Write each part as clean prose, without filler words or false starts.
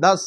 10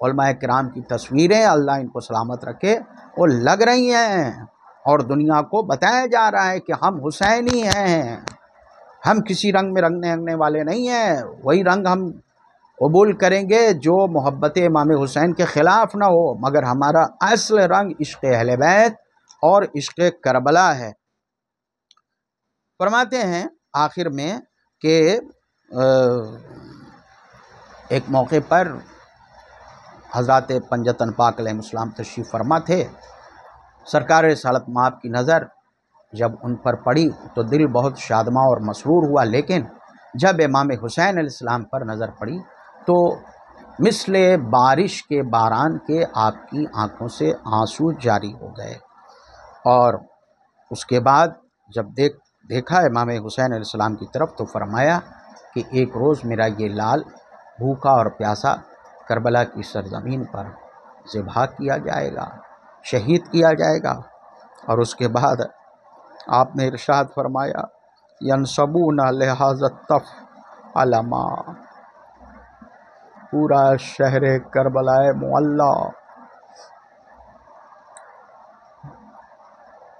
علماء کرام کی تصویریں اللہ ان کو سلامت رکھے وہ لگ رہی ہیں، اور دنیا کو بتایا جا رہا ہے کہ ہم حسینی ہیں، ہم کسی رنگ میں رنگنے والے نہیں ہیں، وہی رنگ ہم قبول کریں گے جو محبت امام حسین کے خلاف نہ ہو، مگر ہمارا اصل رنگ عشق اہل بیت اور عشق کربلا ہے۔ فرماتے ہیں آخر میں کہ ایک موقع پر حضرات پنجتن پاک علیہ السلام تشریف فرما تھے، سرکار رسالت مآب کی نظر جب ان پر پڑی تو دل بہت شادماں اور مسرور ہوا، لیکن جب امام حسین علیہ السلام پر نظر پڑی تو مثل بارش کے باران کے آپ کی آنکھوں سے آنسو جاری ہو گئے، اور اس کے بعد جب دیکھا امام حسین علیہ السلام کی طرف تو فرمایا کہ ایک روز میرا یہ لال بھوکا اور پیاسا کربلا کی سرزمین پر ذبح کیا جائے گا، شہید کیا جائے گا۔ اور اس کے بعد آپ نے ارشاد فرمایا ینصبون لہذا الطف علما، پورا شہر کربلا معلی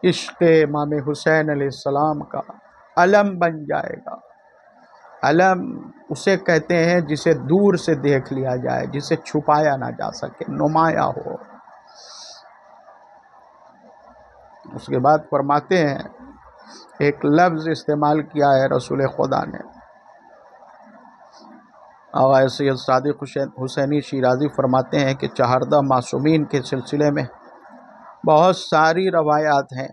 عشق امام حسین علیہ السلام کا علم بن جائے گا۔ علم اسے کہتے ہیں جسے دور سے دیکھ لیا جائے، جسے چھپایا نہ جا سکے، نمایاں ہو۔ اس کے بعد فرماتے ہیں ایک لفظ استعمال کیا ہے رسول خدا نے، آقا سید صادق حسینی شیرازی فرماتے ہیں کہ چہاردہ معصومین کے سلسلے میں بہت ساری روایات ہیں۔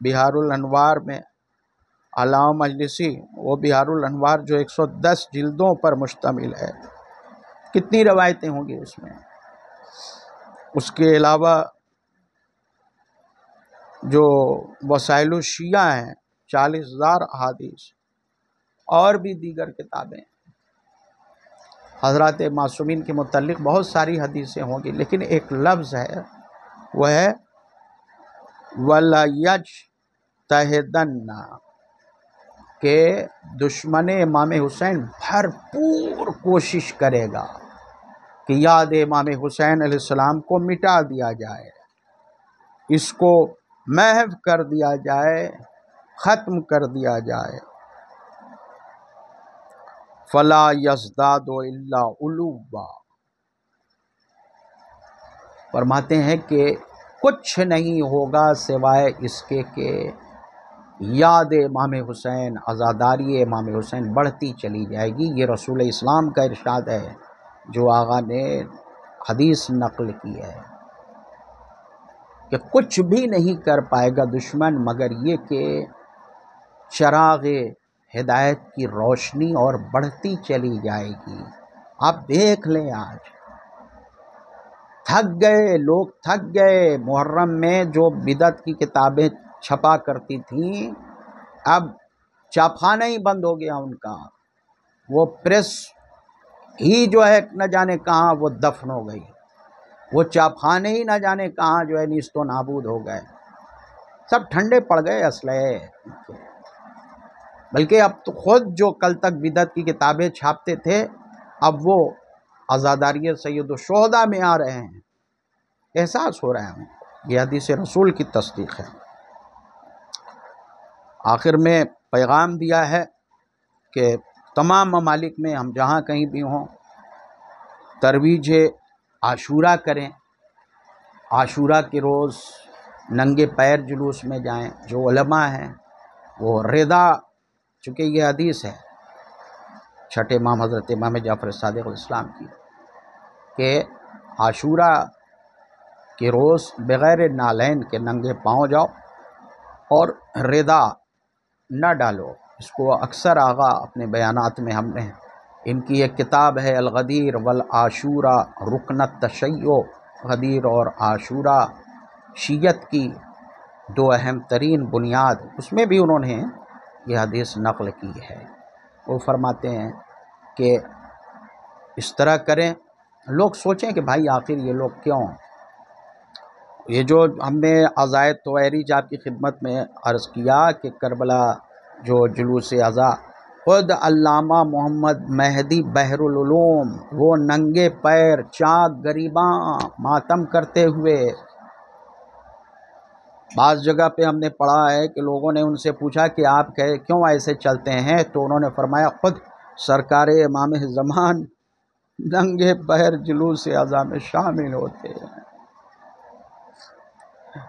بہار الانوار میں علامہ مجلسی، وہ بہار الانوار جو 110 جلدوں پر مشتمل ہے، کتنی روایتیں ہوں گی اس میں۔ اس کے علاوہ جو وسائل الشیعہ ہیں 40,000 احادیث، اور بھی دیگر کتابیں حضرات معصومین کے متعلق بہت ساری حدیثیں ہوں گی، لیکن ایک لفظ ہے وہ ہے وَلَيَجْتَهِدَنَّ، کہ دشمن امام حسین بھرپور کوشش کرے گا کہ یاد امام حسین علیہ السلام کو مٹا دیا جائے، اس کو محو کر دیا جائے، ختم کر دیا جائے۔ فَلَا يَزْدَادُ إِلَّا عُلُوًّا، فرماتے ہیں کہ کچھ نہیں ہوگا سوائے اس کے کہ یاد امام حسین، عزاداری امام حسین بڑھتی چلی جائے گی۔ یہ رسول اسلام کا ارشاد ہے جو آقا نے حدیث نقل کی ہے کہ کچھ بھی نہیں کر پائے گا دشمن مگر یہ کہ چراغ ہدایت کی روشنی اور بڑھتی چلی جائے گی۔ آپ دیکھ لیں آج تھک گئے لوگ، تھک گئے۔ محرم میں جو بدعت کی کتابیں چھپا کرتی تھیں، اب چھاپخانہ ہی بند ہو گیا ان کا، وہ پریس ہی جو ہے نہ جانے کہاں وہ دفن ہو گئی، وہ چھاپخانے ہی نہ جانے کہاں جو ہے نیست و نابود ہو گئے، سب ٹھنڈے پڑ گئے اسلحے۔ بلکہ اب تو خود جو کل تک بدعت کی کتابیں چھاپتے تھے اب وہ عزاداری سید الشہداء میں آ رہے ہیں۔ احساس ہو رہا ہے ہمیں، یہ حدیث رسول کی تصدیق ہے۔ آخر میں پیغام دیا ہے کہ تمام ممالک میں ہم جہاں کہیں بھی ہوں ترویج عاشورہ کریں، عاشورہ کے روز ننگے پیر جلوس میں جائیں۔ جو علماء ہیں وہ رضا، چونکہ یہ حدیث ہے چھٹے امام حضرت امام جعفر صادق علیہ السلام کی کہ عاشورہ کے روز بغیر نالین کے ننگے پاؤں جاؤ اور رضا نہ ڈالو۔ اس کو اکثر آغا اپنے بیانات میں ہم نے، ان کی ایک کتاب ہے الغدیر والعاشورہ رکن التشیع، غدیر اور عاشورہ شیعت کی دو اہم ترین بنیاد، اس میں بھی انہوں نے یہ حدیث نقل کی ہے۔ وہ فرماتے ہیں کہ اس طرح کریں۔ لوگ سوچیں کہ بھائی آخر یہ لوگ کیوں، یہ جو ہم نے عزائے طویری آپ کی خدمت میں عرض کیا کہ کربلا جو جلوس عزا خود علامہ محمد مہدی بحر العلوم وہ ننگے پیر چاک گریباں ماتم کرتے ہوئے، بعض جگہ پہ ہم نے پڑھا ہے کہ لوگوں نے ان سے پوچھا کہ آپ کیوں ایسے چلتے ہیں، تو انہوں نے فرمایا خود سرکار امام زمان ننگے پیر جلوس اعضاء میں شامل ہوتے ہیں۔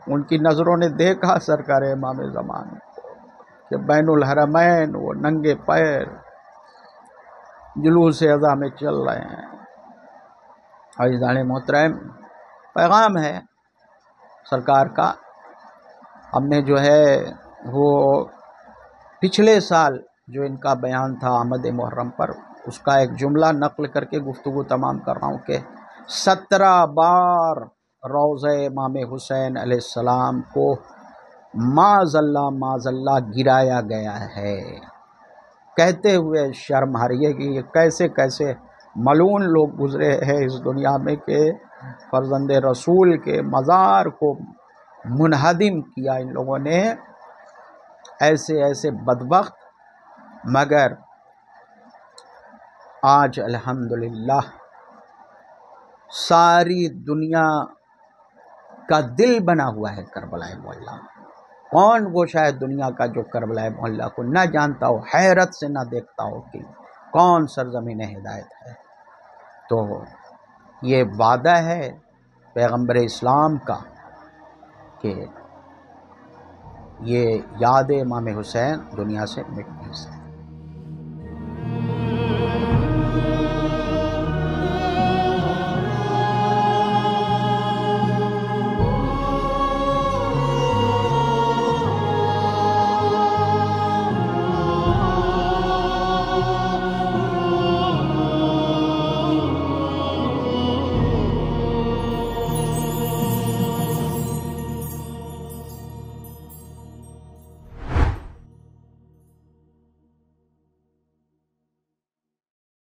ان کی نظروں نے دیکھا سرکار امام زمان کہ بین الحرمین وہ ننگے پیر جلوس اعضاء میں چل رہے ہیں۔ عزیزان محترم، پیغام ہے سرکار کا۔ ہم نے جو ہے وہ پچھلے سال جو ان کا بیان تھا آمد محرم پر، اس کا ایک جملہ نقل کر کے گفتگو تمام کر رہا ہوں کہ 17 بار روضہ امام حسین علیہ السلام کو معاذ اللہ گرایا گیا ہے، کہتے ہوئے شرم آ رہی ہے کہ یہ کیسے کیسے ملعون لوگ گزرے ہیں اس دنیا میں کہ فرزند رسول کے مزار کو منہدم کیا ان لوگوں نے، ایسے ایسے بدبخت۔ مگر آج الحمدللہ ساری دنیا کا دل بنا ہوا ہے کربلا معلیٰ۔ کون وہ شاید دنیا کا جو کربلا معلیٰ کو نہ جانتا ہو، حیرت سے نہ دیکھتا ہو کہ کون سرزمین ہدایت ہے۔ تو یہ وعدہ ہے پیغمبر اسلام کا کہ یہ یاد امام حسین دنیا سے مٹ نہیں سکتی۔